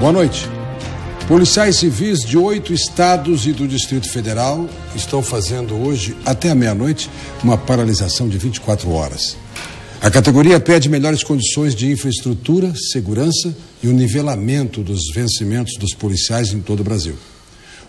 Boa noite. Policiais civis de 8 estados e do Distrito Federal estão fazendo hoje, até a meia-noite, uma paralisação de 24 horas. A categoria pede melhores condições de infraestrutura, segurança e o nivelamento dos vencimentos dos policiais em todo o Brasil.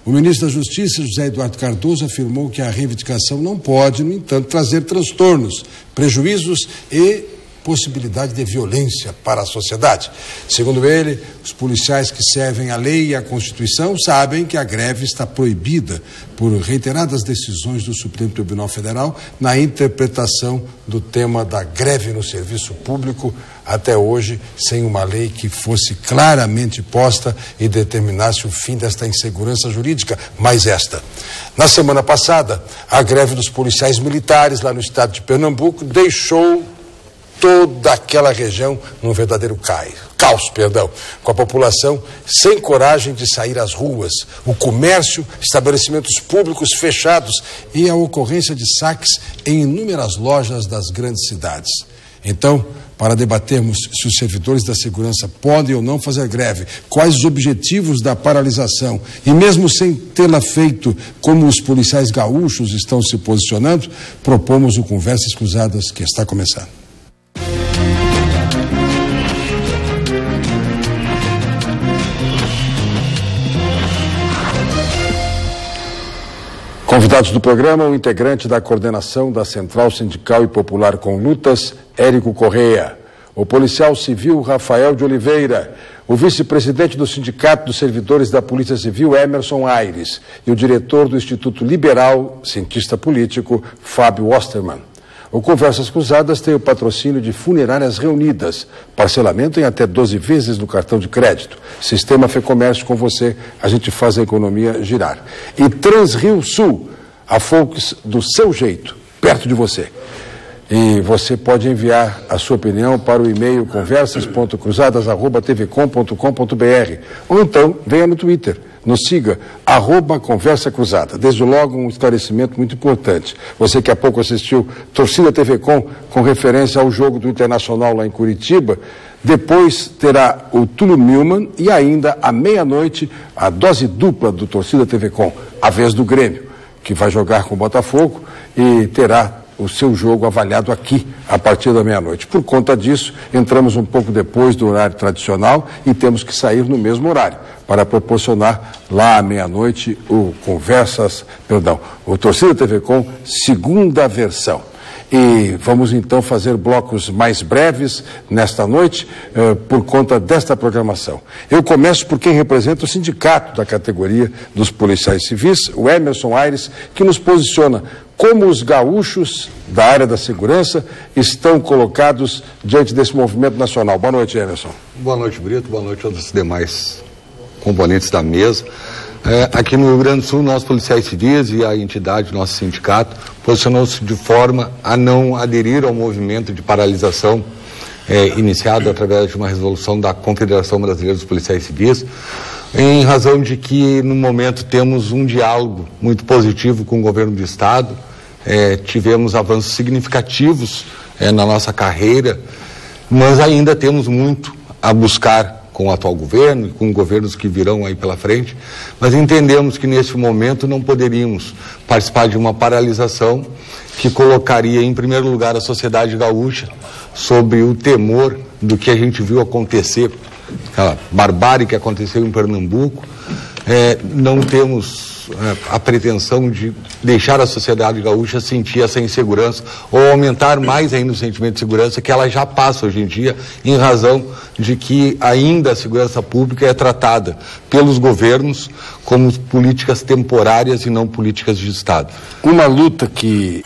O ministro da Justiça, José Eduardo Cardoso, afirmou que a reivindicação não pode, no entanto, trazer transtornos, prejuízos e possibilidade de violência para a sociedade. Segundo ele, os policiais que servem a lei e a Constituição sabem que a greve está proibida por reiteradas decisões do Supremo Tribunal Federal na interpretação do tema da greve no serviço público, até hoje sem uma lei que fosse claramente posta e determinasse o fim desta insegurança jurídica, mais esta. Na semana passada, a greve dos policiais militares lá no estado de Pernambuco deixou toda aquela região num verdadeiro caos, com a população sem coragem de sair às ruas, o comércio, estabelecimentos públicos fechados e a ocorrência de saques em inúmeras lojas das grandes cidades. Então, para debatermos se os servidores da segurança podem ou não fazer greve, quais os objetivos da paralisação e mesmo sem tê-la feito, como os policiais gaúchos estão se posicionando, propomos o Conversas Cruzadas que está começando. Convidados do programa, o integrante da coordenação da Central Sindical e Popular com Lutas, Érico Correia, o policial civil Rafael de Oliveira, o vice-presidente do Sindicato dos Servidores da Polícia Civil, Emerson Aires, e o diretor do Instituto Liberal, cientista político, Fábio Osterman. O Conversas Cruzadas tem o patrocínio de Funerárias Reunidas, parcelamento em até 12 vezes no cartão de crédito. Sistema Fecomércio, com você, a gente faz a economia girar. E Transrio Sul, a Volks do seu jeito, perto de você. E você pode enviar a sua opinião para o e-mail conversas.cruzadas@tvcom.com.br ou então venha no Twitter. Nos siga, @Conversa Cruzada. Desde logo, um esclarecimento muito importante. Você que há pouco assistiu Torcida TV com referência ao jogo do Internacional lá em Curitiba, depois terá o Túlio Milman e ainda à meia-noite a dose dupla do Torcida TV a vez do Grêmio, que vai jogar com o Botafogo e terá o seu jogo avaliado aqui a partir da meia-noite. Por conta disso, entramos um pouco depois do horário tradicional e temos que sair no mesmo horário para proporcionar lá à meia-noite o Torcida TV segunda versão. E vamos então fazer blocos mais breves nesta noite por conta desta programação. Eu começo por quem representa o sindicato da categoria dos policiais civis, o Emerson Aires, que nos posiciona como os gaúchos da área da segurança estão colocados diante desse movimento nacional. Boa noite, Emerson. Boa noite, Brito. Boa noite aos demais componentes da mesa. Aqui no Rio Grande do Sul, nós policiais civis e a entidade, nosso sindicato, posicionou-se de forma a não aderir ao movimento de paralisação iniciado através de uma resolução da Confederação Brasileira dos Policiais Civis, em razão de que, no momento, temos um diálogo muito positivo com o governo do Estado, tivemos avanços significativos na nossa carreira, mas ainda temos muito a buscar com o atual governo e com governos que virão aí pela frente, mas entendemos que nesse momento não poderíamos participar de uma paralisação que colocaria em primeiro lugar a sociedade gaúcha sob o temor do que a gente viu acontecer, aquela barbárie que aconteceu em Pernambuco. Não temos a pretensão de deixar a sociedade gaúcha sentir essa insegurança ou aumentar mais ainda o sentimento de segurança que ela já passa hoje em dia, em razão de que ainda a segurança pública é tratada pelos governos como políticas temporárias e não políticas de Estado. Uma luta que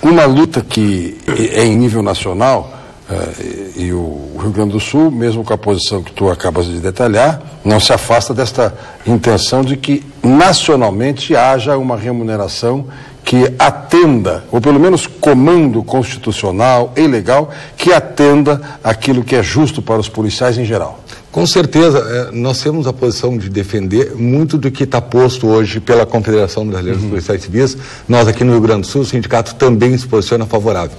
é em nível nacional, e o Rio Grande do Sul, mesmo com a posição que tu acabas de detalhar, não se afasta desta intenção de que nacionalmente haja uma remuneração que atenda, ou pelo menos comando constitucional e legal, que atenda aquilo que é justo para os policiais em geral. Com certeza, nós temos a posição de defender muito do que está posto hoje pela Confederação Brasileira dos Policiais Civis. Nós aqui no Rio Grande do Sul, o sindicato também se posiciona favorável.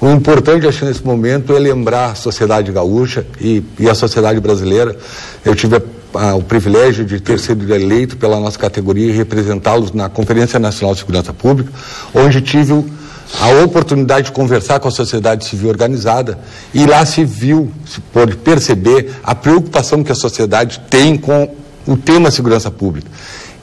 O importante, acho que nesse momento, é lembrar a sociedade gaúcha e a sociedade brasileira. Eu tive a o privilégio de ter sido eleito pela nossa categoria e representá-los na Conferência Nacional de Segurança Pública, onde tive a oportunidade de conversar com a sociedade civil organizada, e lá se pôde perceber a preocupação que a sociedade tem com o tema segurança pública.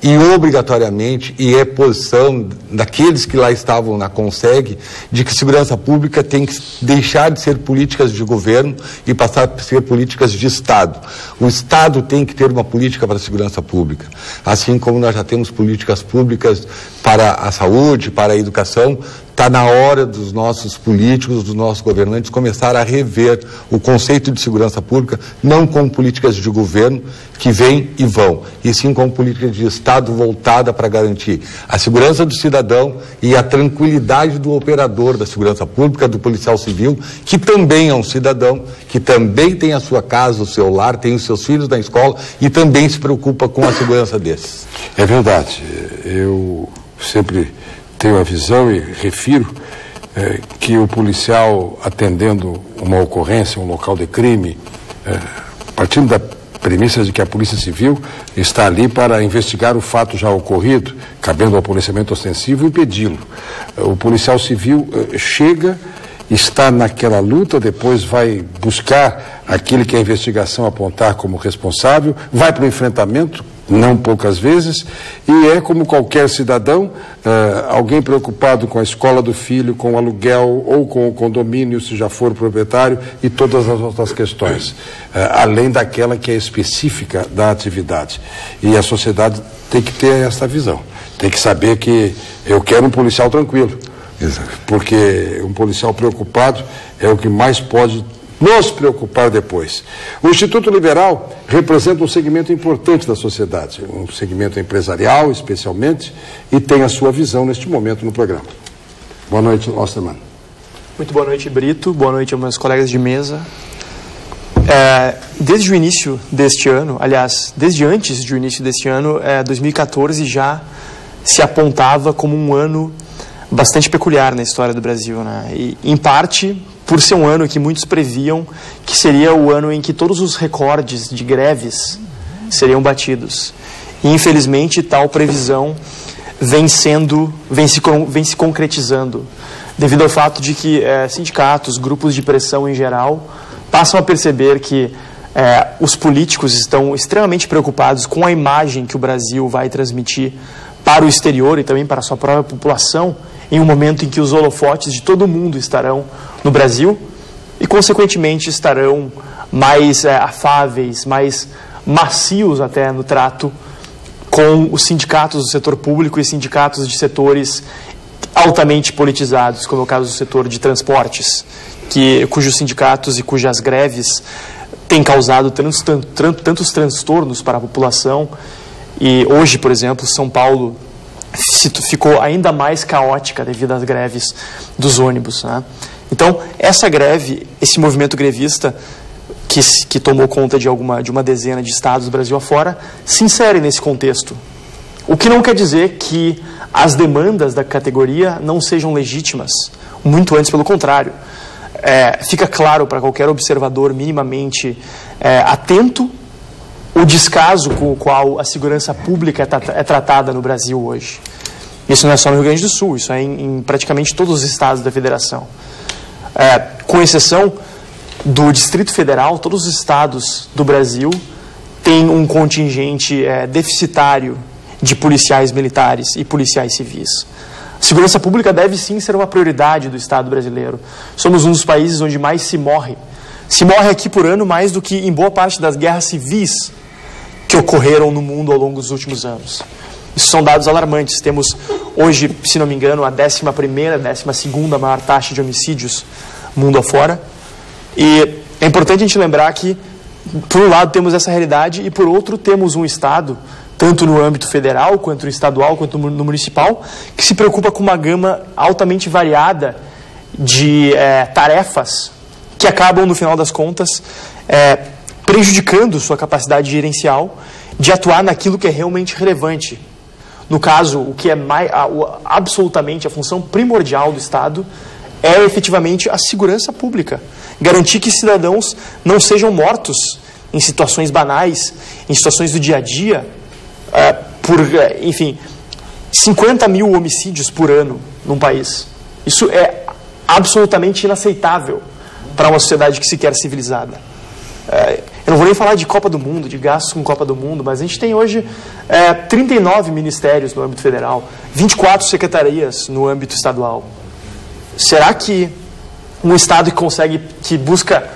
E obrigatoriamente, e é posição daqueles que lá estavam na CONSEG, de que segurança pública tem que deixar de ser políticas de governo e passar a ser políticas de Estado. O Estado tem que ter uma política para a segurança pública, assim como nós já temos políticas públicas para a saúde, para a educação. Está na hora dos nossos políticos, dos nossos governantes começar a rever o conceito de segurança pública, não como políticas de governo que vêm e vão, e sim como política de Estado voltada para garantir a segurança do cidadão e a tranquilidade do operador da segurança pública, do policial civil, que também é um cidadão, que também tem a sua casa, o seu lar, tem os seus filhos na escola e também se preocupa com a segurança desses. É verdade. Eu sempre tenho a visão e refiro que o policial, atendendo uma ocorrência, um local de crime, partindo da premissa de que a Polícia Civil está ali para investigar o fato já ocorrido, cabendo ao policiamento ostensivo, impedi-lo. O policial civil chega, está naquela luta, depois vai buscar aquele que a investigação apontar como responsável, vai para o enfrentamento, não poucas vezes, e é como qualquer cidadão, alguém preocupado com a escola do filho, com o aluguel ou com o condomínio, se já for proprietário, e todas as outras questões, além daquela que é específica da atividade. E a sociedade tem que ter essa visão, tem que saber que eu quero um policial tranquilo. Exato. Porque um policial preocupado é o que mais pode nos preocupar depois. O Instituto Liberal representa um segmento importante da sociedade, um segmento empresarial especialmente, e tem a sua visão neste momento no programa. Boa noite, Osterman. Muito boa noite, Brito. Boa noite aos meus colegas de mesa. Desde o início deste ano, aliás, desde antes do início deste ano, 2014 já se apontava como um ano bastante peculiar na história do Brasil, né? E, em parte, por ser um ano que muitos previam que seria o ano em que todos os recordes de greves seriam batidos. E, infelizmente, tal previsão vem se concretizando, devido ao fato de que sindicatos, grupos de pressão em geral, passam a perceber que os políticos estão extremamente preocupados com a imagem que o Brasil vai transmitir para o exterior e também para a sua própria população, em um momento em que os holofotes de todo mundo estarão no Brasil e, consequentemente, estarão mais afáveis, mais macios até no trato com os sindicatos do setor público e sindicatos de setores altamente politizados, como é o caso do setor de transportes, cujos sindicatos e cujas greves têm causado tantos transtornos para a população. E hoje, por exemplo, São Paulo ficou ainda mais caótica devido às greves dos ônibus, né? Então, essa greve, esse movimento grevista que tomou conta de uma dezena de estados do Brasil afora, se insere nesse contexto. O que não quer dizer que as demandas da categoria não sejam legítimas, muito antes pelo contrário. Fica claro para qualquer observador minimamente atento o descaso com o qual a segurança pública é tratada no Brasil hoje. Isso não é só no Rio Grande do Sul, isso é em praticamente todos os estados da federação. Com exceção do Distrito Federal, todos os estados do Brasil têm um contingente deficitário de policiais militares e policiais civis. A segurança pública deve sim ser uma prioridade do Estado brasileiro. Somos um dos países onde mais se morre. Se morre aqui por ano mais do que em boa parte das guerras civis que ocorreram no mundo ao longo dos últimos anos. Isso são dados alarmantes. Temos hoje, se não me engano, a 11ª, 12ª maior taxa de homicídios mundo afora. E é importante a gente lembrar que, por um lado, temos essa realidade e, por outro, temos um Estado, tanto no âmbito federal, quanto no estadual, quanto no municipal, que se preocupa com uma gama altamente variada de tarefas que acabam, no final das contas, prejudicando sua capacidade gerencial de atuar naquilo que é realmente relevante. No caso, o que é absolutamente a função primordial do Estado é efetivamente a segurança pública. Garantir que cidadãos não sejam mortos em situações banais, em situações do dia a dia, enfim, 50 mil homicídios por ano num país. Isso é absolutamente inaceitável para uma sociedade que se quer civilizada. Eu não vou nem falar de Copa do Mundo, de gastos com Copa do Mundo, mas a gente tem hoje 39 ministérios no âmbito federal, 24 secretarias no âmbito estadual. Será que um Estado que busca,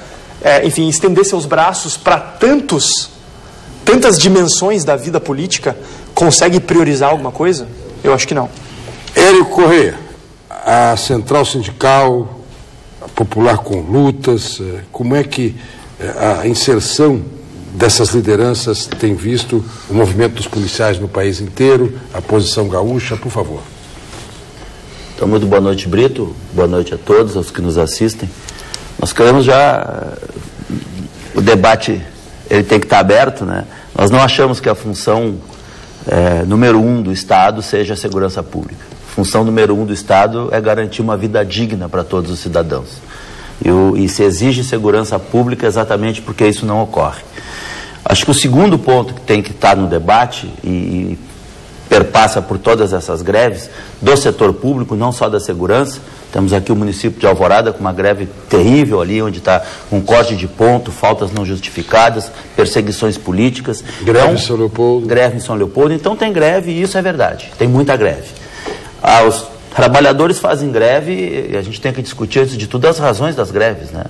enfim, estender seus braços para tantas dimensões da vida política, consegue priorizar alguma coisa? Eu acho que não. Érico Correia, a Central Sindical, a Popular com Lutas, como é que a inserção dessas lideranças tem visto o movimento dos policiais no país inteiro, a posição gaúcha, por favor? Então, muito boa noite, Brito, boa noite a todos, aos que nos assistem. Nós queremos o debate, ele tem que estar aberto, né? Nós não achamos que a função número 1 do Estado seja a segurança pública. A função número 1 do Estado é garantir uma vida digna para todos os cidadãos. E se exige segurança pública exatamente porque isso não ocorre. Acho que o segundo ponto que tem que estar no debate e perpassa por todas essas greves do setor público, não só da segurança. Temos aqui o município de Alvorada com uma greve terrível ali, onde está um corte de ponto, faltas não justificadas, perseguições políticas. Greve em São Leopoldo. Greve em São Leopoldo. Então tem greve e isso é verdade, tem muita greve. Os trabalhadores fazem greve e a gente tem que discutir, antes de tudo, as razões das greves, né?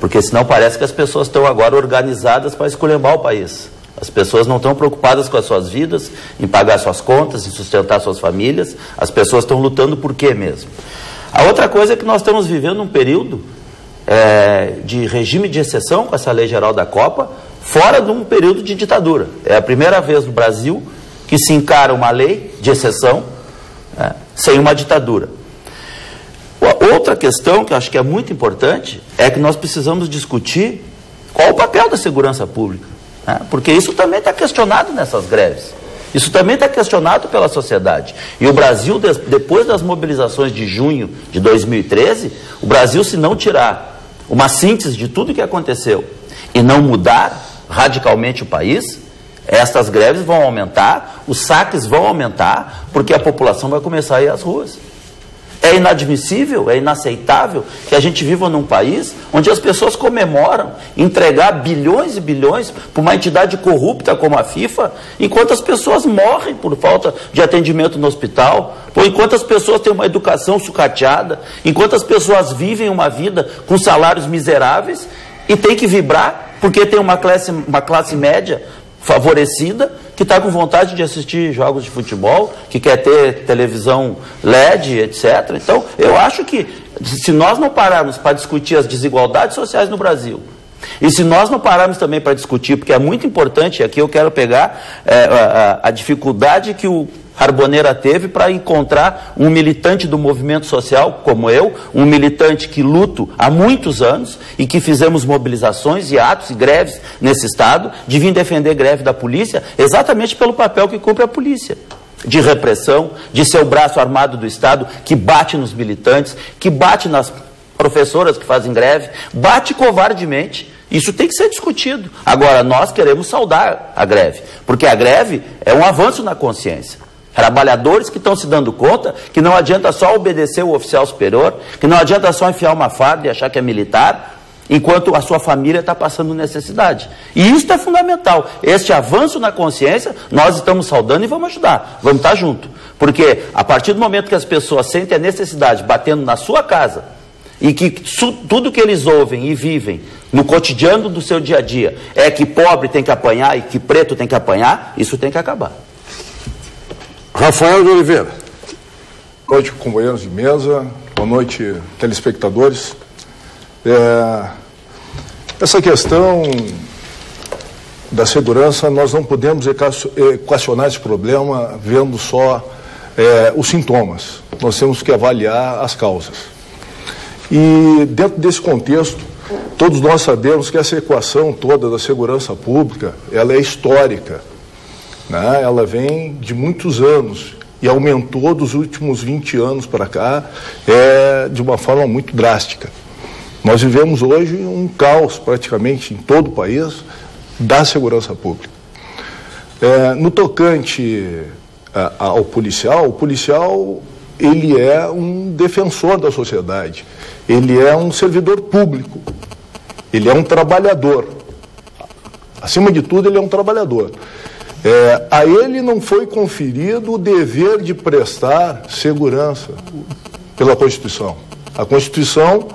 Porque senão parece que as pessoas estão agora organizadas para esculhambar o país. As pessoas não estão preocupadas com as suas vidas, em pagar suas contas, em sustentar suas famílias. As pessoas estão lutando por quê mesmo? A outra coisa é que nós estamos vivendo um período de regime de exceção com essa lei geral da Copa, fora de um período de ditadura. É a primeira vez no Brasil que se encara uma lei de exceção sem uma ditadura. Outra questão que eu acho que é muito importante é que nós precisamos discutir qual o papel da segurança pública, né? Porque isso também está questionado nessas greves. Isso também está questionado pela sociedade. E o Brasil, depois das mobilizações de junho de 2013, o Brasil, se não tirar uma síntese de tudo o que aconteceu e não mudar radicalmente o país, estas greves vão aumentar, os saques vão aumentar, porque a população vai começar a ir às ruas. É inadmissível, é inaceitável que a gente viva num país onde as pessoas comemoram entregar bilhões e bilhões para uma entidade corrupta como a FIFA, enquanto as pessoas morrem por falta de atendimento no hospital, ou enquanto as pessoas têm uma educação sucateada, enquanto as pessoas vivem uma vida com salários miseráveis e tem que vibrar porque tem uma classe média favorecida, que está com vontade de assistir jogos de futebol, que quer ter televisão LED, etc. Então, eu acho que se nós não pararmos para discutir as desigualdades sociais no Brasil, e se nós não pararmos também para discutir, porque é muito importante, aqui eu quero pegar a dificuldade que o Harboneira teve para encontrar um militante do movimento social como eu, um militante que luto há muitos anos e que fizemos mobilizações e atos e greves nesse estado, de vir defender greve da polícia, exatamente pelo papel que cumpre a polícia. De repressão, de ser o braço armado do Estado, que bate nos militantes, que bate nas professoras que fazem greve, bate covardemente. Isso tem que ser discutido. Agora, nós queremos saudar a greve, porque a greve é um avanço na consciência. Trabalhadores que estão se dando conta que não adianta só obedecer o oficial superior, que não adianta só enfiar uma farda e achar que é militar, enquanto a sua família está passando necessidade. E isso é fundamental. Este avanço na consciência, nós estamos saudando e vamos ajudar. Vamos estar junto. Porque a partir do momento que as pessoas sentem a necessidade batendo na sua casa, e que tudo que eles ouvem e vivem no cotidiano do seu dia a dia é que pobre tem que apanhar e que preto tem que apanhar, isso tem que acabar. Rafael de Oliveira. Boa noite, companheiros de mesa. Boa noite, telespectadores. Essa questão da segurança, nós não podemos equacionar esse problema vendo só os sintomas. Nós temos que avaliar as causas. E dentro desse contexto, todos nós sabemos que essa equação toda da segurança pública, ela é histórica. Né? Ela vem de muitos anos e aumentou dos últimos 20 anos para cá de uma forma muito drástica. Nós vivemos hoje um caos praticamente em todo o país da segurança pública. No tocante ao policial, o policial ele é um defensor da sociedade, ele é um servidor público, ele é um trabalhador. Acima de tudo, ele é um trabalhador. A ele não foi conferido o dever de prestar segurança pela Constituição. A Constituição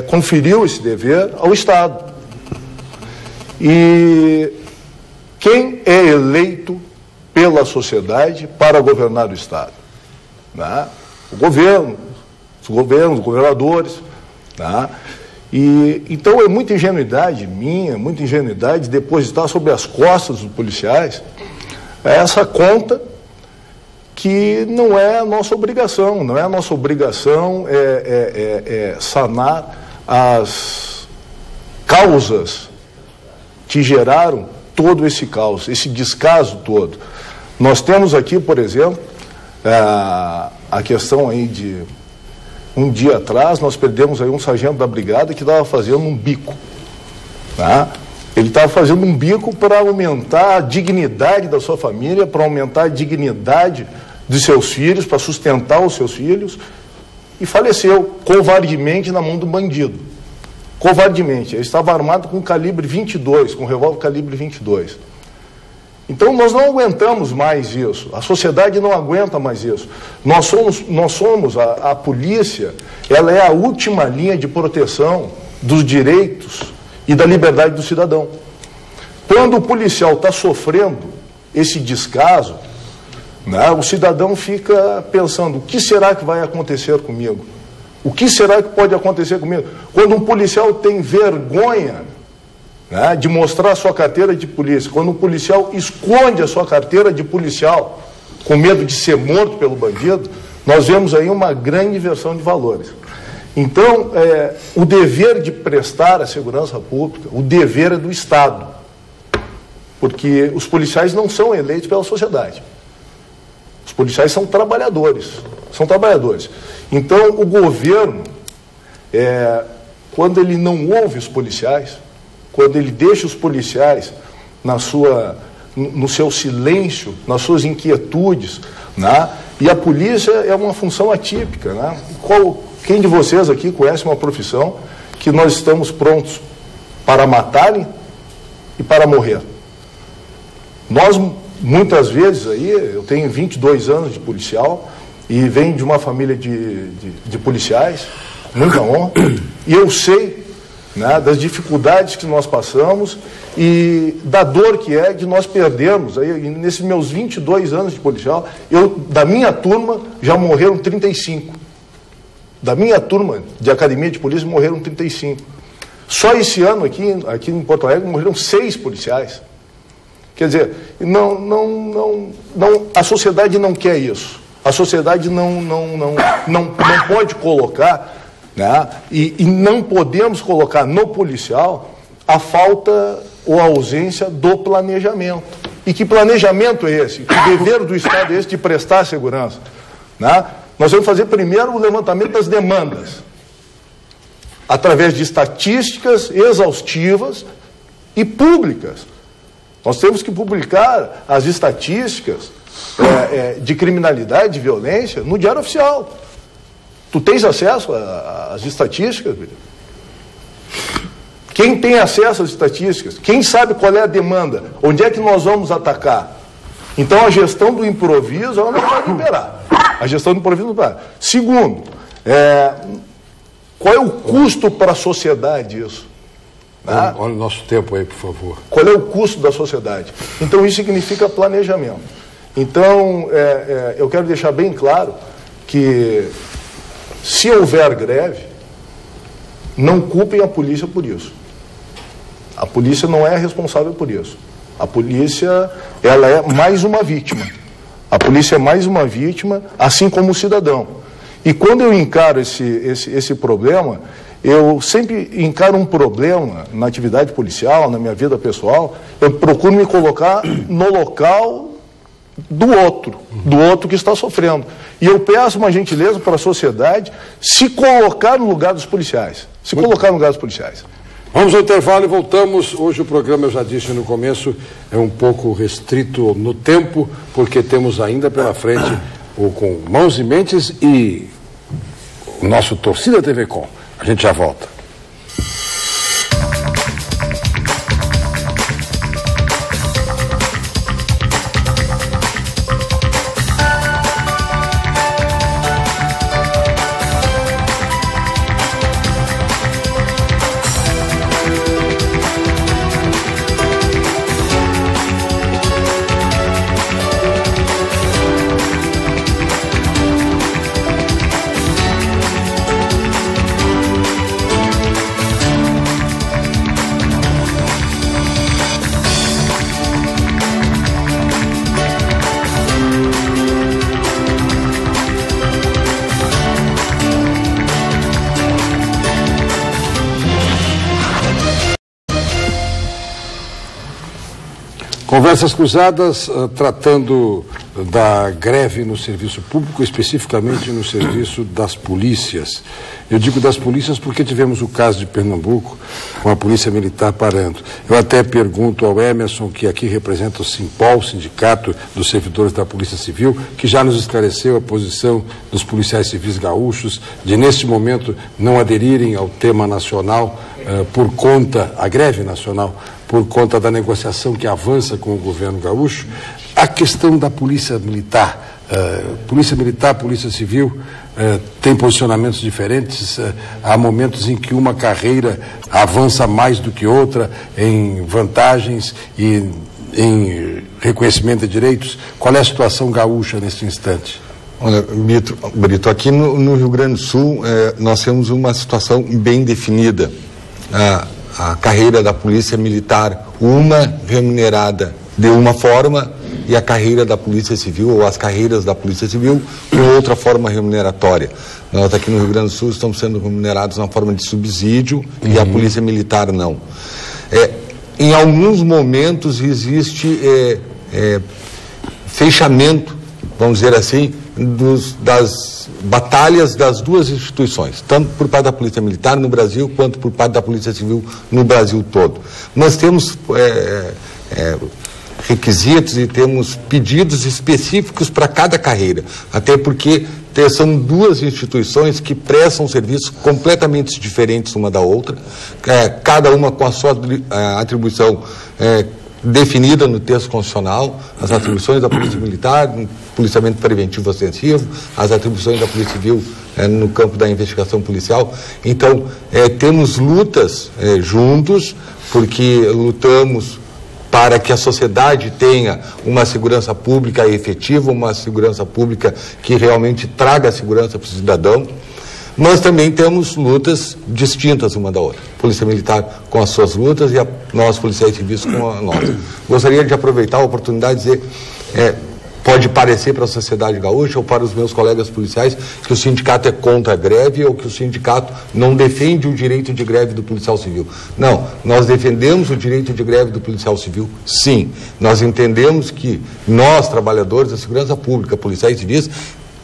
conferiu esse dever ao Estado. E quem é eleito pela sociedade para governar o Estado? Né? O governo, os governadores. Né? E, então é muita ingenuidade minha, muita ingenuidade depositar sobre as costas dos policiais essa conta que não é a nossa obrigação. Não é a nossa obrigação sanar as causas que geraram todo esse caos, esse descaso todo. Nós temos aqui, por exemplo, a questão aí de um dia atrás, nós perdemos aí um sargento da brigada que estava fazendo um bico. Tá? Ele estava fazendo um bico para aumentar a dignidade da sua família, para aumentar a dignidade de seus filhos, para sustentar os seus filhos, e faleceu covardemente na mão do bandido. Covardemente. Ele estava armado com calibre 22, com revólver calibre 22. Então nós não aguentamos mais isso, a sociedade não aguenta mais isso. Nós somos a polícia, ela é a última linha de proteção dos direitos e da liberdade do cidadão. Quando o policial está sofrendo esse descaso, né, o cidadão fica pensando, o que será que vai acontecer comigo? O que será que pode acontecer comigo? Quando um policial tem vergonha, né, de mostrar a sua carteira de polícia, quando um policial esconde a sua carteira de policial com medo de ser morto pelo bandido, nós vemos aí uma grande inversão de valores. Então, o dever de prestar a segurança pública, o dever é do Estado, porque os policiais não são eleitos pela sociedade. Os policiais são trabalhadores, Então, o governo, quando ele não ouve os policiais, quando ele deixa os policiais no seu silêncio, nas suas inquietudes, né? E a polícia é uma função atípica. Né? Quem de vocês aqui conhece uma profissão que nós estamos prontos para matarem e para morrer? Nós, muitas vezes, eu tenho 22 anos de policial e venho de uma família de policiais, muita honra, e eu sei, né, das dificuldades que nós passamos e da dor que é de nós perdermos. Aí, nesses meus 22 anos de policial, da minha turma já morreram 35. Da minha turma de academia de polícia morreram 35. Só esse ano aqui em Porto Alegre morreram 6 policiais. Quer dizer, a sociedade não quer isso. A sociedade não pode colocar, né, e não podemos colocar no policial a falta ou a ausência do planejamento. E que planejamento é esse? Que dever do Estado é esse de prestar segurança? Né? Nós vamos fazer primeiro o levantamento das demandas, através de estatísticas exaustivas e públicas. Nós temos que publicar as estatísticas de criminalidade, de violência, no Diário Oficial. Tu tens acesso às estatísticas, William? Quem tem acesso às estatísticas? Quem sabe qual é a demanda? Onde é que nós vamos atacar? Então a gestão do improviso ela não vai liberar. A gestão do improviso não vai. Segundo, qual é o custo para a sociedade isso? Olha o nosso tempo aí, por favor. Qual é o custo da sociedade? Então isso significa planejamento. Então eu quero deixar bem claro que se houver greve, não culpem a polícia por isso. A polícia não é responsável por isso. A polícia, ela é mais uma vítima. A polícia é mais uma vítima, assim como o cidadão. E quando eu encaro esse problema, eu sempre encaro um problema na atividade policial, na minha vida pessoal, eu procuro me colocar no local do outro que está sofrendo. E eu peço uma gentileza para a sociedade se colocar no lugar dos policiais. Se colocar no lugar dos policiais. Vamos ao intervalo e voltamos. Hoje o programa, eu já disse no começo, é um pouco restrito no tempo, porque temos ainda pela frente o Com Mãos e Mentes e o nosso Torcida TV Com. A gente já volta. Conversas cruzadas, tratando da greve no serviço público, especificamente no serviço das polícias. Eu digo das polícias porque tivemos o caso de Pernambuco, com a Polícia Militar parando. Eu até pergunto ao Emerson, que aqui representa o Simpol, Sindicato dos Servidores da Polícia Civil, que já nos esclareceu a posição dos policiais civis gaúchos, de neste momento não aderirem ao tema nacional por conta, a greve nacional, por conta da negociação que avança com o governo gaúcho. A questão da Polícia Militar, Polícia Civil, tem posicionamentos diferentes. Há momentos em que uma carreira avança mais do que outra em vantagens e em reconhecimento de direitos. Qual é a situação gaúcha nesse instante? Olha, Brito, aqui no Rio Grande do Sul nós temos uma situação bem definida. A carreira da Polícia Militar, uma remunerada de uma forma, e a carreira da Polícia Civil, ou as carreiras da Polícia Civil, com outra forma remuneratória. Nós aqui no Rio Grande do Sul estamos sendo remunerados na forma de subsídio, e a Polícia Militar não. Em alguns momentos existe fechamento, vamos dizer assim, das batalhas das duas instituições, tanto por parte da Polícia Militar no Brasil, quanto por parte da Polícia Civil no Brasil todo. Nós temos requisitos e temos pedidos específicos para cada carreira, até porque são duas instituições que prestam serviços completamente diferentes uma da outra, cada uma com a sua atribuição definida no texto constitucional, as atribuições da Polícia Militar no policiamento preventivo ostensivo, as atribuições da Polícia Civil no campo da investigação policial. Então, temos lutas juntos, porque lutamos para que a sociedade tenha uma segurança pública efetiva, uma segurança pública que realmente traga segurança para o cidadão. Nós também temos lutas distintas uma da outra. Polícia Militar com as suas lutas e nós, policiais civis, com a nossa. Gostaria de aproveitar a oportunidade de dizer, pode parecer para a sociedade gaúcha ou para os meus colegas policiais que o sindicato é contra a greve ou que o sindicato não defende o direito de greve do policial civil. Não, nós defendemos o direito de greve do policial civil, sim. Nós entendemos que nós, trabalhadores da segurança pública, policiais civis,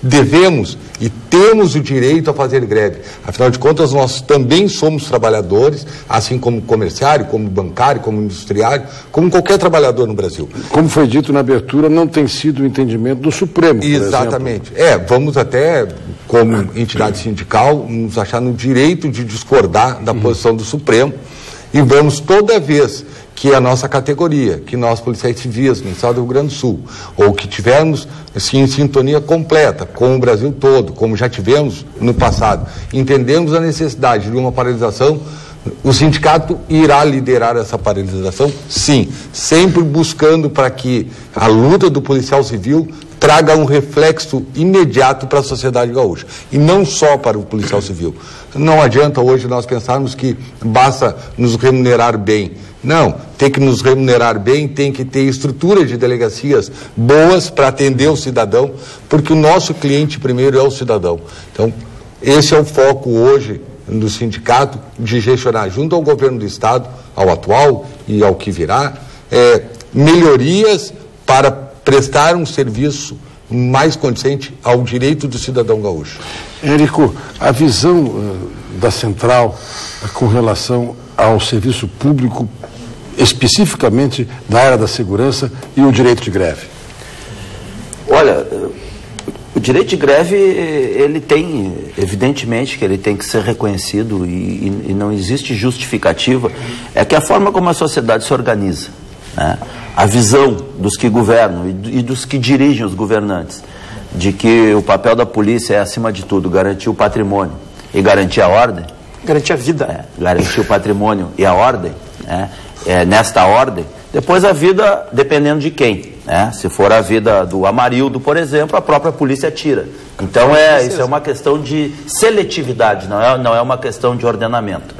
devemos e temos o direito a fazer greve. Afinal de contas, nós também somos trabalhadores, assim como comerciário, como bancário, como industriário, como qualquer trabalhador no Brasil. Como foi dito na abertura, não tem sido o entendimento do Supremo, por Exatamente. Vamos até, como entidade sindical, nos achar no direito de discordar da posição do Supremo, e vamos toda vez que a nossa categoria, que nós policiais civis no estado do Rio Grande do Sul, ou que tivermos assim, em sintonia completa com o Brasil todo, como já tivemos no passado, entendemos a necessidade de uma paralisação, o sindicato irá liderar essa paralisação, sim, sempre buscando para que a luta do policial civil traga um reflexo imediato para a sociedade gaúcha, e não só para o policial civil. Não adianta hoje nós pensarmos que basta nos remunerar bem. Não, tem que nos remunerar bem, tem que ter estrutura de delegacias boas para atender o cidadão, porque o nosso cliente primeiro é o cidadão. Então, esse é o foco hoje do sindicato, de gestionar junto ao governo do estado, ao atual e ao que virá, melhorias para prestar um serviço mais condizente ao direito do cidadão gaúcho. Érico, a visão da central com relação ao serviço público, especificamente da área da segurança e o direito de greve? Olha, o direito de greve, ele tem, evidentemente que ele tem que ser reconhecido e não existe justificativa. É que a forma como a sociedade se organiza, né? A visão dos que governam e dos que dirigem os governantes, de que o papel da polícia é, acima de tudo, garantir o patrimônio e garantir a ordem. Garantir a vida. Garantir o patrimônio e a ordem, né? Nesta ordem. Depois a vida, dependendo de quem, né? Se for a vida do Amarildo, por exemplo, a própria polícia tira. Então isso é uma questão de seletividade, não é uma questão de ordenamento.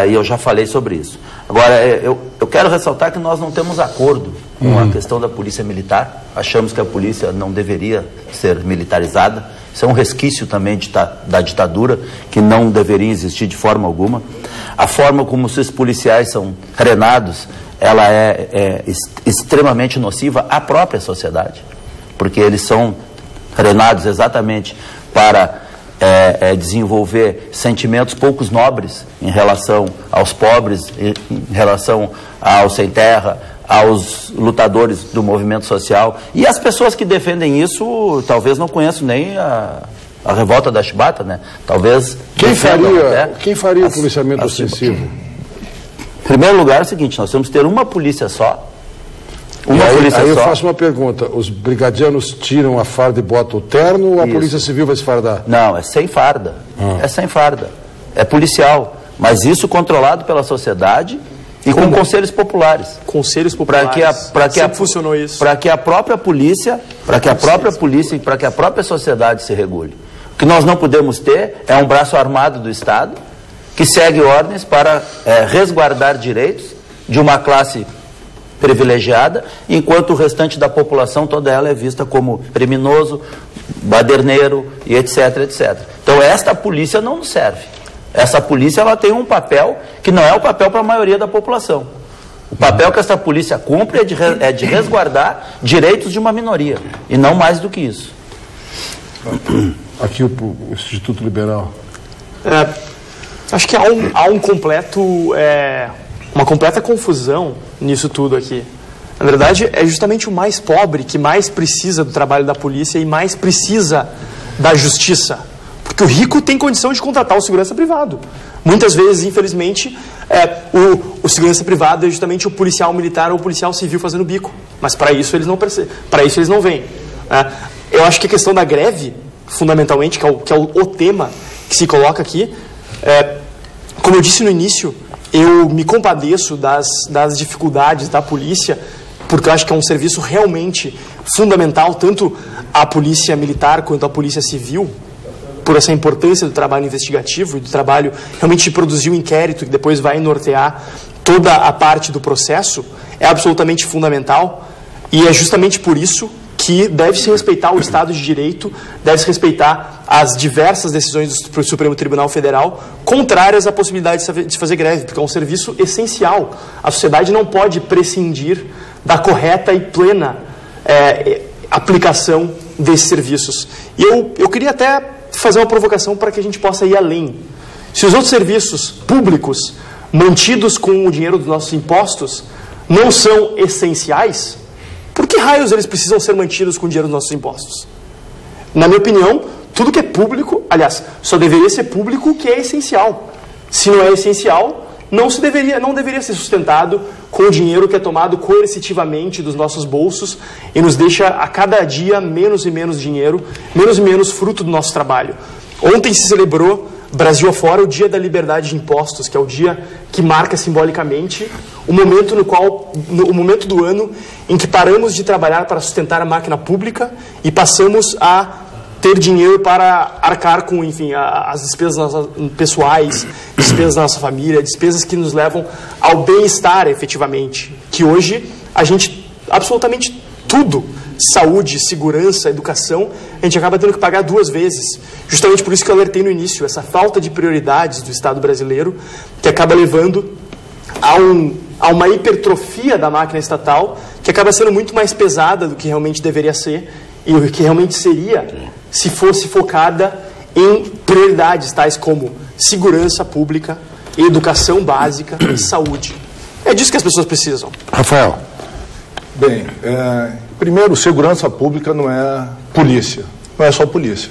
E eu já falei sobre isso. Agora, eu quero ressaltar que nós não temos acordo com a questão da polícia militar. Achamos que a polícia não deveria ser militarizada. Isso é um resquício também da ditadura, que não deveria existir de forma alguma. A forma como os policiais são treinados, ela é extremamente nociva à própria sociedade, porque eles são treinados exatamente para desenvolver sentimentos poucos nobres em relação aos pobres, em relação aos sem terra, aos lutadores do movimento social. E as pessoas que defendem isso talvez não conheçam nem a revolta da Chibata, né? Talvez quem faria o policiamento ostensivo? Em primeiro lugar é o seguinte, nós temos que ter uma polícia só. Aí eu faço uma pergunta: os brigadianos tiram a farda e botam o terno, ou a Polícia Civil vai se fardar? Não, é sem farda. É sem farda. É policial. Mas isso controlado pela sociedade e com conselhos populares. Conselhos populares. Sempre funcionou isso. Para que a própria polícia, e para que a própria sociedade se regule. O que nós não podemos ter é um braço armado do Estado que segue ordens para resguardar direitos de uma classe privilegiada, enquanto o restante da população, toda ela é vista como criminoso, baderneiro e etc, etc. Então esta polícia não nos serve. Essa polícia, ela tem um papel que não é o papel para a maioria da população. O papel que essa polícia cumpre é de resguardar direitos de uma minoria, e não mais do que isso. Aqui o Instituto Liberal. Acho que há uma completa confusão nisso tudo aqui. Na verdade, é justamente o mais pobre que mais precisa do trabalho da polícia e mais precisa da justiça. Porque o rico tem condição de contratar o segurança privado. Muitas vezes, infelizmente, o segurança privado é justamente o policial militar ou o policial civil fazendo bico. Mas para isso eles não vêm. Eu acho que a questão da greve, fundamentalmente, que é o tema que se coloca aqui, como eu disse no início, eu me compadeço das dificuldades da polícia, porque eu acho que é um serviço realmente fundamental, tanto a polícia militar quanto a polícia civil, por essa importância do trabalho investigativo e do trabalho realmente de produzir um inquérito que depois vai nortear toda a parte do processo, é absolutamente fundamental, e é justamente por isso que deve-se respeitar o Estado de Direito, deve-se respeitar as diversas decisões do Supremo Tribunal Federal contrárias à possibilidade de fazer greve, porque é um serviço essencial. A sociedade não pode prescindir da correta e plena aplicação desses serviços. E eu queria até fazer uma provocação para que a gente possa ir além. Se os outros serviços públicos, mantidos com o dinheiro dos nossos impostos, não são essenciais, por que raios eles precisam ser mantidos com o dinheiro dos nossos impostos? Na minha opinião, tudo que é público, aliás, só deveria ser público o que é essencial. Se não é essencial, não deveria ser sustentado com o dinheiro que é tomado coercitivamente dos nossos bolsos e nos deixa a cada dia menos e menos dinheiro, menos e menos fruto do nosso trabalho. Ontem se celebrou, Brasil afora, o Dia da Liberdade de Impostos, que é o dia que marca simbolicamente o momento do ano em que paramos de trabalhar para sustentar a máquina pública e passamos a ter dinheiro para arcar com, enfim, as despesas pessoais, despesas da nossa família, despesas que nos levam ao bem-estar, efetivamente. Que hoje, a gente, absolutamente tudo, saúde, segurança, educação, a gente acaba tendo que pagar duas vezes. Justamente por isso que eu alertei no início, essa falta de prioridades do Estado brasileiro, que acaba levando a uma hipertrofia da máquina estatal, que acaba sendo muito mais pesada do que realmente deveria ser, e o que realmente seria se fosse focada em prioridades tais como segurança pública, educação básica e saúde. É disso que as pessoas precisam. Rafael. Bem, primeiro, segurança pública não é polícia, não é só polícia.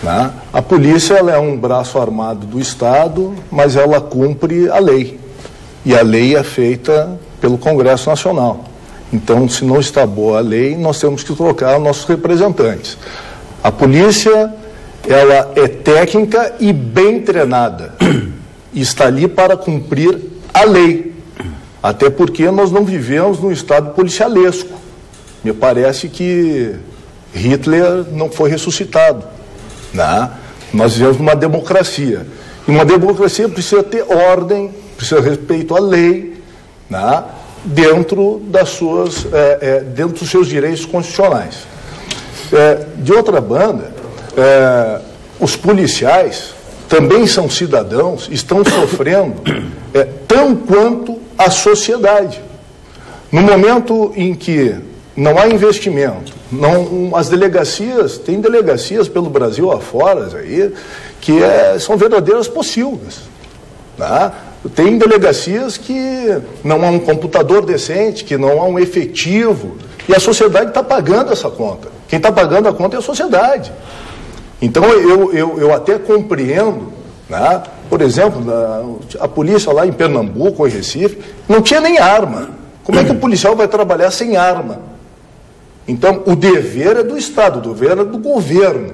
Né? A polícia ela é um braço armado do Estado, mas ela cumpre a lei. E a lei é feita pelo Congresso Nacional. Então, se não está boa a lei, nós temos que trocar nossos representantes. A polícia, ela é técnica e bem treinada. E está ali para cumprir a lei. Até porque nós não vivemos num estado policialesco. Me parece que Hitler não foi ressuscitado. Né? Nós vivemos numa democracia. E uma democracia precisa ter ordem, precisa ter respeito à lei, né? dentro dos seus direitos constitucionais. De outra banda, os policiais também são cidadãos, estão sofrendo tão quanto a sociedade. No momento em que não há investimento, as delegacias, tem delegacias pelo Brasil afora aí, que são verdadeiras pocilgas. Né? Tem delegacias que não há um computador decente, que não há um efetivo, e a sociedade está pagando essa conta. Quem está pagando a conta é a sociedade. Então eu até compreendo, né? Por exemplo, a polícia lá em Pernambuco ou em Recife não tinha nem arma. Como é que o policial vai trabalhar sem arma? Então o dever é do Estado, o dever é do governo.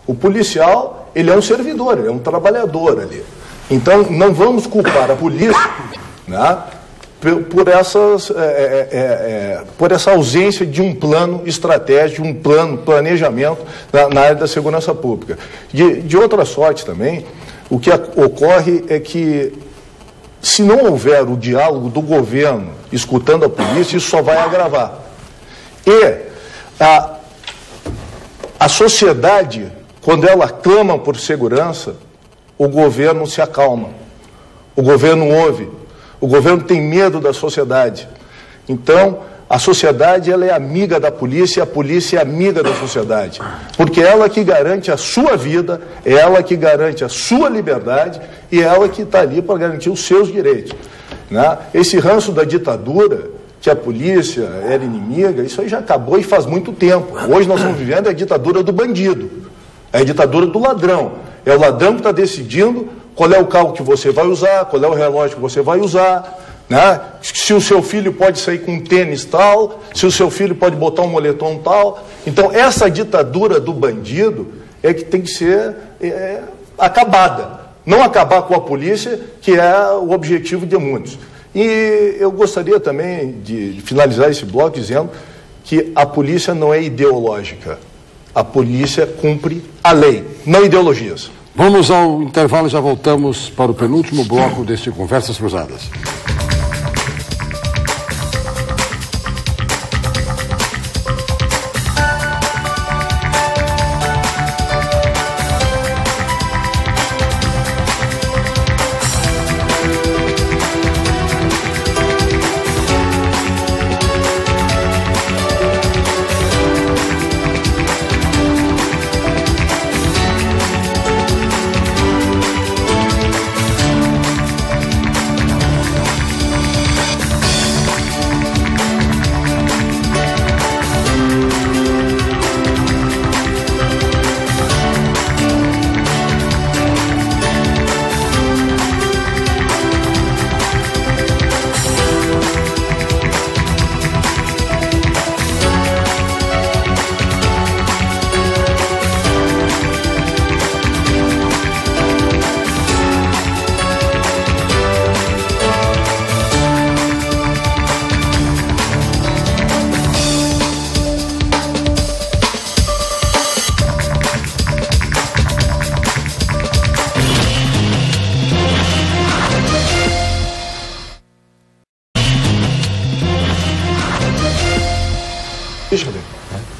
O policial, ele é um servidor, ele é um trabalhador ali. Então não vamos culpar a polícia, né? Por essa ausência de um plano estratégico, um planejamento na área da segurança pública. De outra sorte também, o que ocorre é que, se não houver o diálogo do governo escutando a polícia, isso só vai agravar. E a sociedade, quando ela clama por segurança, o governo se acalma, o governo ouve. O governo tem medo da sociedade. Então, a sociedade ela é amiga da polícia e a polícia é amiga da sociedade. Porque é ela que garante a sua vida, é ela que garante a sua liberdade e é ela que está ali para garantir os seus direitos. Né? Esse ranço da ditadura, que a polícia era inimiga, isso aí já acabou e faz muito tempo. Hoje nós estamos vivendo a ditadura do bandido, é a ditadura do ladrão. É o ladrão que está decidindo qual é o carro que você vai usar, qual é o relógio que você vai usar, né? Se o seu filho pode sair com um tênis tal, se o seu filho pode botar um moletom tal. Então, essa ditadura do bandido é que tem que ser acabada. Não acabar com a polícia, que é o objetivo de muitos. E eu gostaria também de finalizar esse bloco dizendo que a polícia não é ideológica. A polícia cumpre a lei, não ideologias. Vamos ao intervalo e já voltamos para o penúltimo bloco deste Conversas Cruzadas.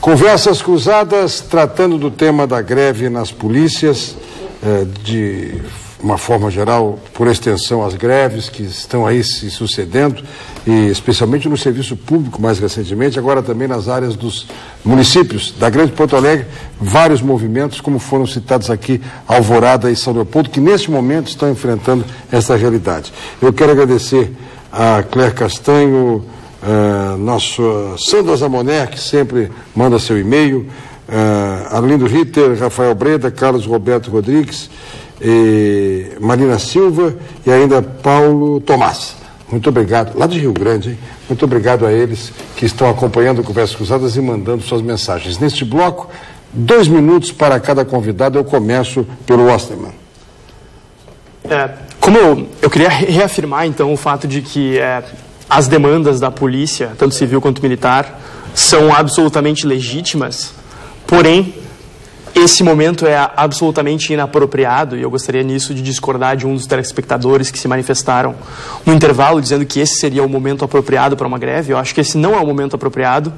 Conversas Cruzadas, tratando do tema da greve nas polícias, de uma forma geral, por extensão, as greves que estão aí se sucedendo, e especialmente no serviço público mais recentemente, agora também nas áreas dos municípios da Grande Porto Alegre, vários movimentos, como foram citados aqui, Alvorada e São Leopoldo, que neste momento estão enfrentando essa realidade. Eu quero agradecer a Claire Castanho, nosso Sandra Zamoner, que sempre manda seu e-mail, Arlindo Ritter, Rafael Breda, Carlos Roberto Rodrigues, Marina Silva e ainda Paulo Tomás. Muito obrigado, lá de Rio Grande, hein? Muito obrigado a eles que estão acompanhando Conversas Cruzadas e mandando suas mensagens. Neste bloco, 2 minutos para cada convidado. Eu começo pelo Osterman. Como eu queria reafirmar então o fato de que as demandas da polícia, tanto civil quanto militar, são absolutamente legítimas, porém esse momento é absolutamente inapropriado, e eu gostaria nisso de discordar de um dos telespectadores que se manifestaram no intervalo, dizendo que esse seria o momento apropriado para uma greve. Eu acho que esse não é o momento apropriado.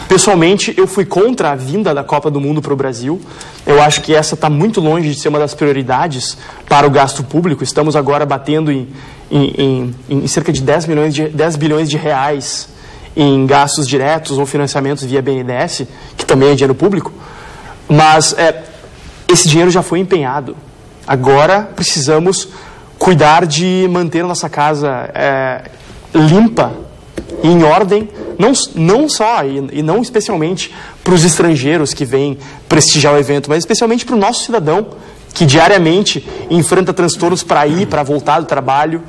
Pessoalmente, eu fui contra a vinda da Copa do Mundo para o Brasil. Eu acho que essa está muito longe de ser uma das prioridades para o gasto público. Estamos agora batendo em cerca de 10 bilhões de reais em gastos diretos ou financiamentos via BNDES, que também é dinheiro público. Mas esse dinheiro já foi empenhado. Agora precisamos cuidar de manter a nossa casa limpa e em ordem, não só e não especialmente para os estrangeiros que vêm prestigiar o evento, mas especialmente para o nosso cidadão, que diariamente enfrenta transtornos para ir, para voltar do trabalho,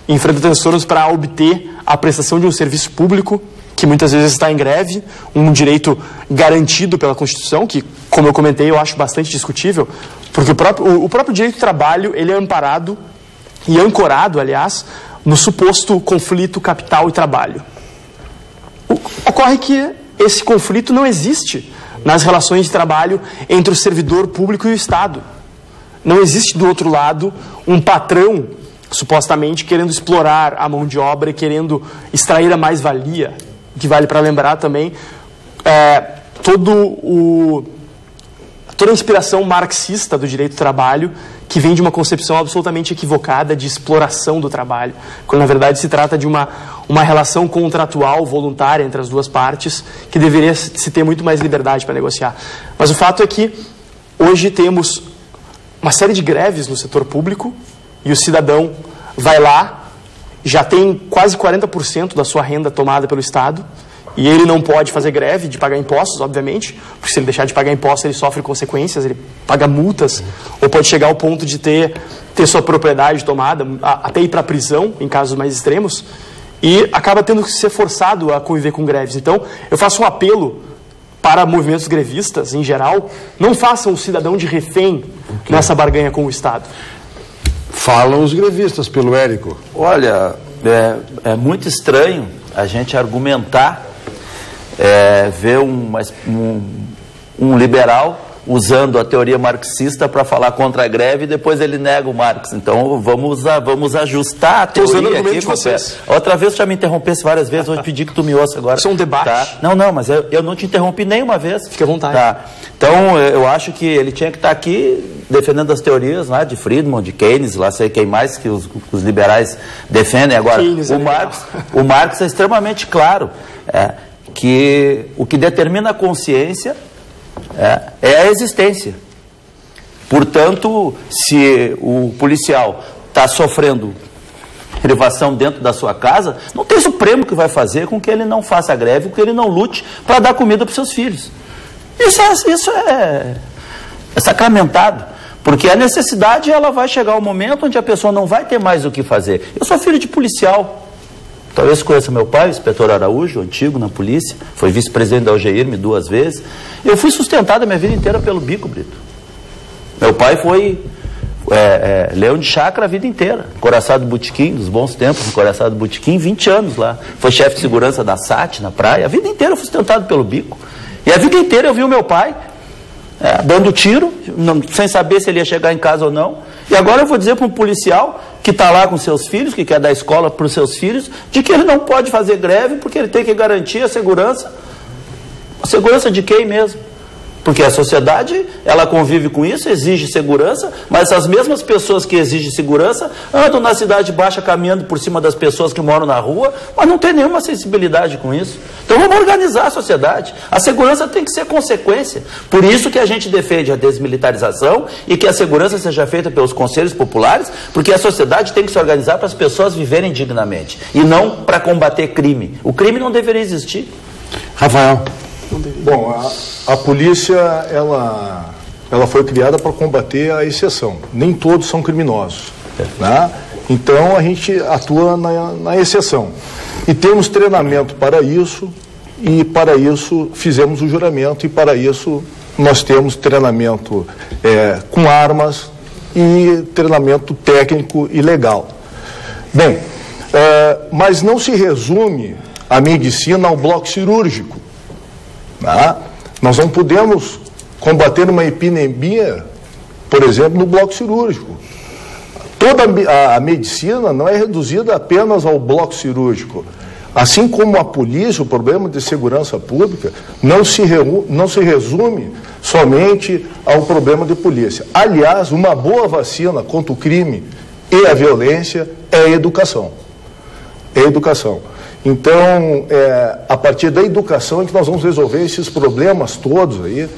enfrenta transtornos para obter a prestação de um serviço público, que muitas vezes está em greve, um direito garantido pela Constituição, que, como eu comentei, eu acho bastante discutível, porque o próprio direito do trabalho, ele é amparado e ancorado, aliás, no suposto conflito capital e trabalho. Ocorre que esse conflito não existe nas relações de trabalho entre o servidor público e o Estado. Não existe, do outro lado, um patrão, supostamente, querendo explorar a mão de obra e querendo extrair a mais-valia. Que vale para lembrar também, toda a inspiração marxista do direito do trabalho, que vem de uma concepção absolutamente equivocada de exploração do trabalho, quando na verdade se trata de uma relação contratual, voluntária entre as duas partes, que deveria se ter muito mais liberdade para negociar. Mas o fato é que hoje temos uma série de greves no setor público, e o cidadão vai lá, já tem quase 40% da sua renda tomada pelo Estado, e ele não pode fazer greve de pagar impostos, obviamente, porque se ele deixar de pagar impostos, ele sofre consequências, ele paga multas, ou pode chegar ao ponto de ter sua propriedade tomada, até ir para a prisão, em casos mais extremos, e acaba tendo que ser forçado a conviver com greves. Então, eu faço um apelo para movimentos grevistas, em geral, não façam o cidadão de refém nessa barganha com o Estado. Falam os grevistas pelo Érico. Olha, é muito estranho a gente argumentar, ver um liberal usando a teoria marxista para falar contra a greve e depois ele nega o Marx. Então vamos ajustar a teoria aqui. De vocês. Outra vez tu já me interrompesse várias vezes, vou te pedir que tu me ouça agora. Isso é um debate. Tá? Não, mas eu não te interrompi nenhuma vez. Fique à vontade. Tá. Então eu acho que ele tinha que estar aqui defendendo as teorias lá de Friedman, de Keynes, lá sei quem mais que os liberais defendem. Agora, o Marx é extremamente claro, que o que determina a consciência é a existência. Portanto, se o policial está sofrendo privação dentro da sua casa, não tem Supremo que vai fazer com que ele não faça greve, com que ele não lute para dar comida para os seus filhos. Isso é sacramentado, porque a necessidade ela vai chegar ao momento onde a pessoa não vai ter mais o que fazer. Eu sou filho de policial. Talvez conheça meu pai, o inspetor Araújo, antigo na polícia, foi vice-presidente da UGIRM 2 vezes. Eu fui sustentado a minha vida inteira pelo bico, Brito. Meu pai foi leão de chácara a vida inteira, Coraçado Botequim, dos bons tempos, no Coraçado Botequim, 20 anos lá. Foi chefe de segurança da SAT, na praia. A vida inteira eu fui sustentado pelo bico. E a vida inteira eu vi o meu pai dando tiro, sem saber se ele ia chegar em casa ou não. E agora eu vou dizer para um policial que está lá com seus filhos, que quer dar escola para os seus filhos, de que ele não pode fazer greve porque ele tem que garantir a segurança. A segurança de quem mesmo? porque a sociedade, ela convive com isso, exige segurança, mas as mesmas pessoas que exigem segurança andam na cidade baixa caminhando por cima das pessoas que moram na rua, mas não tem nenhuma sensibilidade com isso. Então vamos organizar a sociedade. A segurança tem que ser consequência. Por isso que a gente defende a desmilitarização e que a segurança seja feita pelos conselhos populares, porque a sociedade tem que se organizar para as pessoas viverem dignamente e não para combater crime. O crime não deveria existir. Rafael. Bom, a polícia, ela foi criada para combater a exceção. Nem todos são criminosos, né? Então a gente atua na exceção. E temos treinamento para isso, e para isso fizemos o juramento, e para isso nós temos treinamento com armas e treinamento técnico e legal. Bem, mas não se resume a medicina ao bloco cirúrgico. Tá? Nós não podemos combater uma epidemia, por exemplo, no bloco cirúrgico. Toda a medicina não é reduzida apenas ao bloco cirúrgico. Assim como a polícia, o problema de segurança pública não se resume somente ao problema de polícia. Aliás, uma boa vacina contra o crime e a violência é a educação. É a educação. Então, a partir da educação é que nós vamos resolver esses problemas todos aí,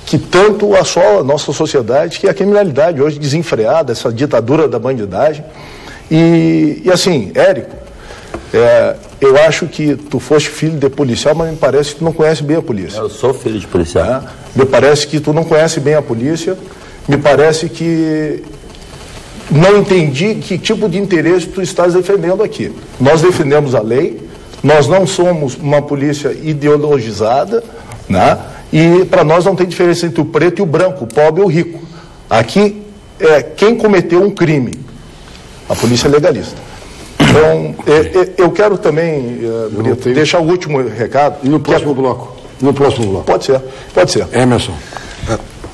que tanto assola a nossa sociedade, que é a criminalidade hoje desenfreada, essa ditadura da bandidagem. E assim, Érico, eu acho que tu foste filho de policial, mas me parece que tu não conhece bem a polícia. Eu sou filho de policial. Me parece que tu não conhece bem a polícia, me parece que não entendi que tipo de interesse tu estás defendendo aqui. Nós defendemos a lei, nós não somos uma polícia ideologizada, né? E para nós não tem diferença entre o preto e o branco, o pobre e o rico. Aqui é quem cometeu um crime. A polícia é legalista. Então, eu quero também deixar o último recado. E no próximo bloco? No próximo bloco. Pode ser, pode ser. Emerson.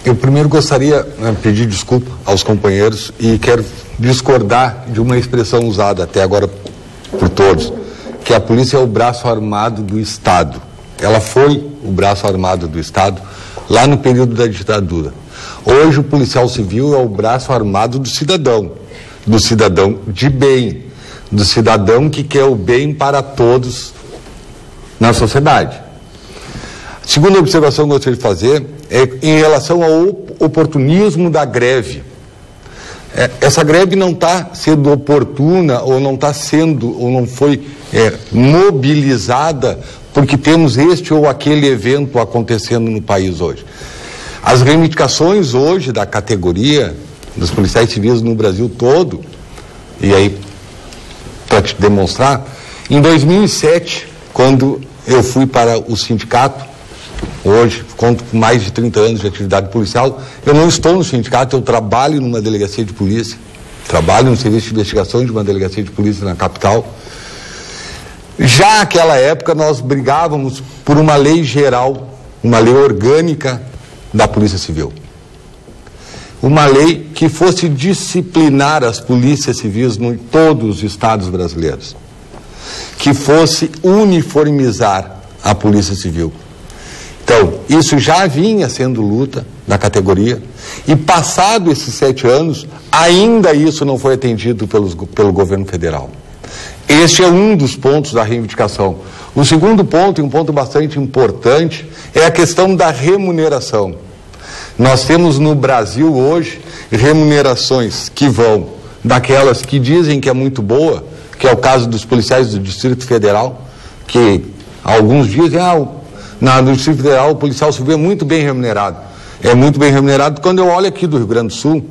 Eu primeiro gostaria de pedir desculpa aos companheiros e quero discordar de uma expressão usada até agora por todos, que a polícia é o braço armado do Estado. Ela foi o braço armado do Estado lá no período da ditadura. Hoje o policial civil é o braço armado do cidadão de bem, do cidadão que quer o bem para todos na sociedade. Segunda observação que eu gostaria de fazer é em relação ao oportunismo da greve. Essa greve não está sendo oportuna ou não está sendo ou não foi mobilizada porque temos este ou aquele evento acontecendo no país hoje. As reivindicações hoje da categoria dos policiais civis no Brasil todo, e aí para te demonstrar, em 2007, quando eu fui para o sindicato, hoje, conto com mais de 30 anos de atividade policial, eu não estou no sindicato, eu trabalho numa delegacia de polícia, trabalho no serviço de investigação de uma delegacia de polícia na capital. Já naquela época nós brigávamos por uma lei geral, uma lei orgânica da Polícia Civil. Uma lei que fosse disciplinar as polícias civis em todos os estados brasileiros. Que fosse uniformizar a Polícia Civil. Então, isso já vinha sendo luta da categoria e passado esses 7 anos, ainda isso não foi atendido pelo governo federal. Este é um dos pontos da reivindicação. O segundo ponto, e um ponto bastante importante, é a questão da remuneração. Nós temos no Brasil hoje remunerações que vão daquelas que dizem que é muito boa, que é o caso dos policiais do Distrito Federal, que alguns dizem, no Distrito Federal o policial civil é muito bem remunerado. É muito bem remunerado quando eu olho aqui do Rio Grande do Sul,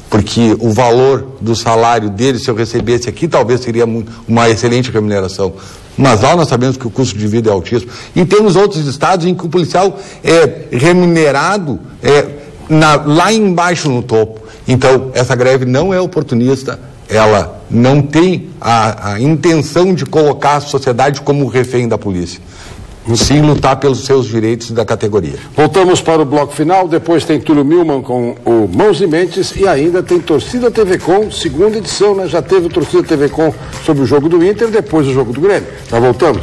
porque o valor do salário dele, se eu recebesse aqui, talvez seria uma excelente remuneração. Mas lá nós sabemos que o custo de vida é altíssimo. E temos outros estados em que o policial é remunerado lá embaixo no topo. Então, essa greve não é oportunista, ela não tem a intenção de colocar a sociedade como refém da polícia. Sim, lutar pelos seus direitos da categoria. Voltamos para o bloco final, depois tem Túlio Milman com o Mãos e Mentes e ainda tem Torcida TV Com, segunda edição, né? Já teve o Torcida TV Com sobre o jogo do Inter, depois o jogo do Grêmio. Já voltamos.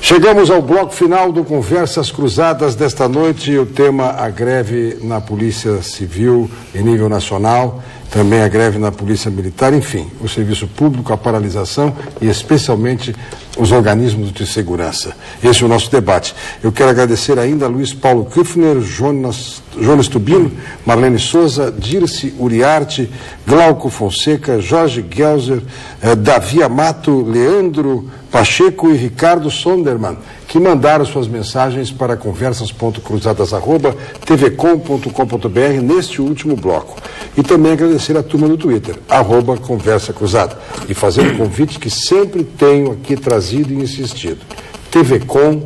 Chegamos ao bloco final do Conversas Cruzadas desta noite. O tema: a greve na Polícia Civil em nível nacional, também a greve na Polícia Militar, enfim, o serviço público, a paralisação e especialmente os organismos de segurança. Esse é o nosso debate. Eu quero agradecer ainda a Luiz Paulo Küffner, Jonas Tubino, Marlene Souza, Dirce Uriarte, Glauco Fonseca, Jorge Gelser, Davi Amato, Leandro Pacheco e Ricardo Sonderman, que mandaram suas mensagens para conversas.cruzadas@tvcom.com.br neste último bloco. E também agradecer a turma do Twitter, @Conversa Cruzada, e fazer um convite que sempre tenho aqui trazido e insistido: tvcom.com.br.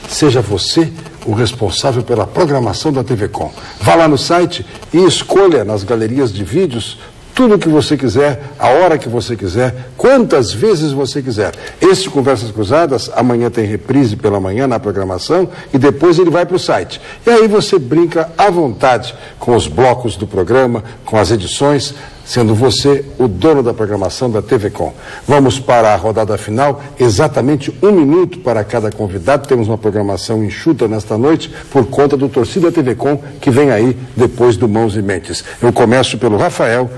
Seja você o responsável pela programação da TV Com. Vá lá no site e escolha nas galerias de vídeos tudo o que você quiser, a hora que você quiser, quantas vezes você quiser. Este Conversas Cruzadas, amanhã tem reprise pela manhã na programação e depois ele vai para o site. E aí você brinca à vontade com os blocos do programa, com as edições, sendo você o dono da programação da TV Com. Vamos para a rodada final, exatamente 1 minuto para cada convidado. Temos uma programação enxuta nesta noite por conta do Torcida TV Com, que vem aí depois do Mãos e Mentes. Eu começo pelo Rafael,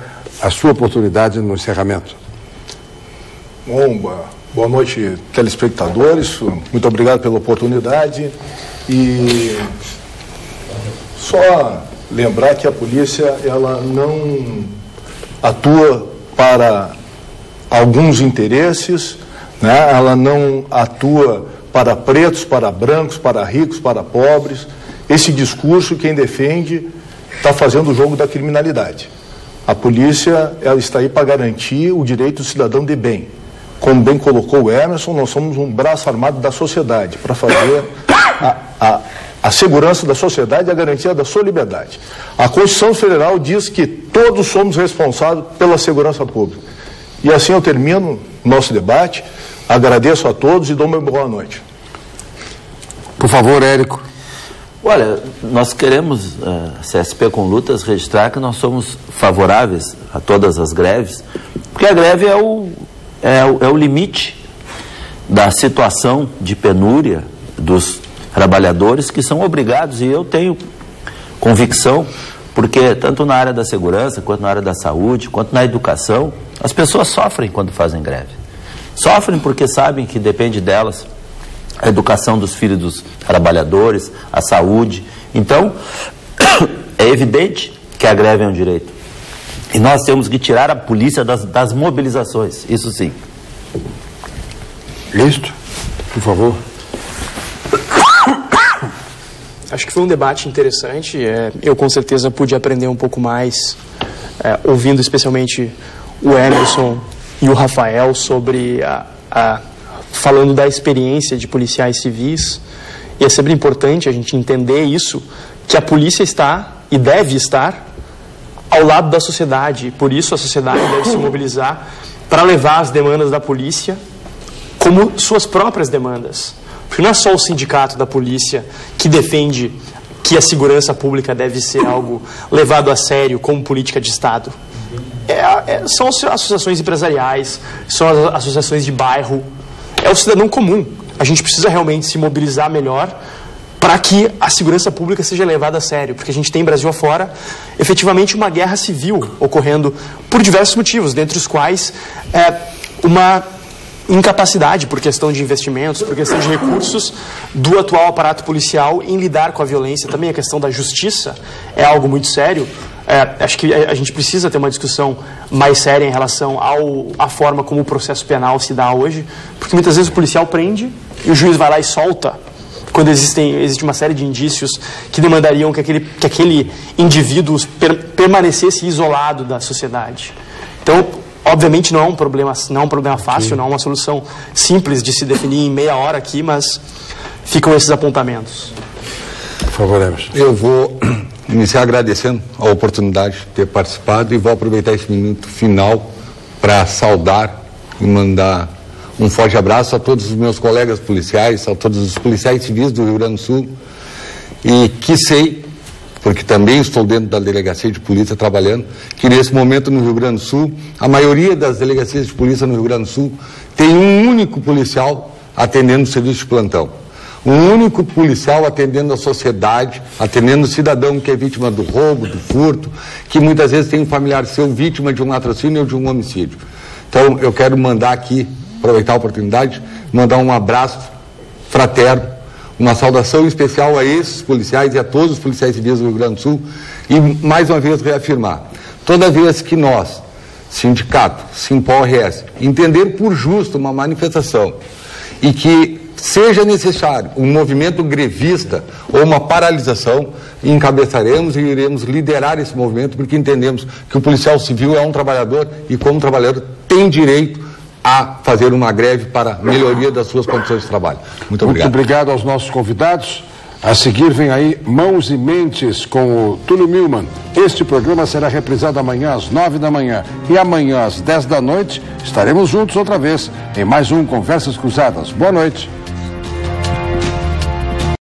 a sua oportunidade no encerramento. Bom, boa noite, telespectadores. Muito obrigado pela oportunidade. E só lembrar que a polícia, ela não atua para alguns interesses, né? Ela não atua para pretos, para brancos, para ricos, para pobres. Esse discurso, quem defende, está fazendo o jogo da criminalidade. A polícia, ela está aí para garantir o direito do cidadão de bem. Como bem colocou o Emerson, nós somos um braço armado da sociedade para fazer a segurança da sociedade e a garantia da sua liberdade. A Constituição Federal diz que todos somos responsáveis pela segurança pública. E assim eu termino o nosso debate, agradeço a todos e dou uma boa noite. Por favor, Érico. Olha, nós queremos, CSP com Lutas, registrar que nós somos favoráveis a todas as greves, porque a greve é o limite da situação de penúria dos trabalhadores que são obrigados, e eu tenho convicção, porque tanto na área da segurança, quanto na área da saúde, quanto na educação, as pessoas sofrem quando fazem greve. Sofrem porque sabem que depende delas a educação dos filhos dos trabalhadores, a saúde. Então, é evidente que a greve é um direito. E nós temos que tirar a polícia das mobilizações, isso sim. Isto, por favor. Acho que foi um debate interessante. Eu com certeza pude aprender um pouco mais, ouvindo especialmente o Emerson e o Rafael sobre falando da experiência de policiais civis. E é sempre importante a gente entender isso, que a polícia está e deve estar ao lado da sociedade. Por isso a sociedade deve se mobilizar para levar as demandas da polícia como suas próprias demandas. Porque não é só o sindicato da polícia que defende que a segurança pública deve ser algo levado a sério como política de Estado. São as associações empresariais, são as associações de bairro, é o cidadão comum. A gente precisa realmente se mobilizar melhor para que a segurança pública seja levada a sério, porque a gente tem, Brasil afora, efetivamente uma guerra civil ocorrendo por diversos motivos, dentre os quais uma incapacidade por questão de investimentos, por questão de recursos do atual aparato policial em lidar com a violência. Também a questão da justiça é algo muito sério. Acho que a gente precisa ter uma discussão mais séria em relação à forma como o processo penal se dá hoje, porque muitas vezes o policial prende e o juiz vai lá e solta, quando existe uma série de indícios que demandariam que aquele indivíduo permanecesse isolado da sociedade. Então, obviamente não é um problema fácil, sim, não é uma solução simples de se definir em meia hora aqui, mas ficam esses apontamentos. Por favor, Emerson. Eu vou iniciar agradecendo a oportunidade de ter participado e vou aproveitar esse minuto final para saudar e mandar um forte abraço a todos os meus colegas policiais, a todos os policiais civis do Rio Grande do Sul, e que sei porque também estou dentro da delegacia de polícia trabalhando, que nesse momento no Rio Grande do Sul, a maioria das delegacias de polícia no Rio Grande do Sul tem um único policial atendendo o serviço de plantão. Um único policial atendendo a sociedade, atendendo o cidadão que é vítima do roubo, do furto, que muitas vezes tem um familiar seu vítima de um latrocínio ou de um homicídio. Então eu quero mandar aqui, aproveitar a oportunidade, mandar um abraço fraterno, uma saudação especial a esses policiais e a todos os policiais civis do Rio Grande do Sul e mais uma vez reafirmar, toda vez que nós, sindicato, Simpol-RS, entender por justo uma manifestação e que seja necessário um movimento grevista ou uma paralisação, encabeçaremos e iremos liderar esse movimento porque entendemos que o policial civil é um trabalhador e como trabalhador tem direito a fazer uma greve para a melhoria das suas condições de trabalho. Muito obrigado. Muito obrigado aos nossos convidados. A seguir vem aí Mãos e Mentes com o Túlio Milman. Este programa será reprisado amanhã às 9 da manhã e amanhã às 10 da noite estaremos juntos outra vez em mais um Conversas Cruzadas. Boa noite.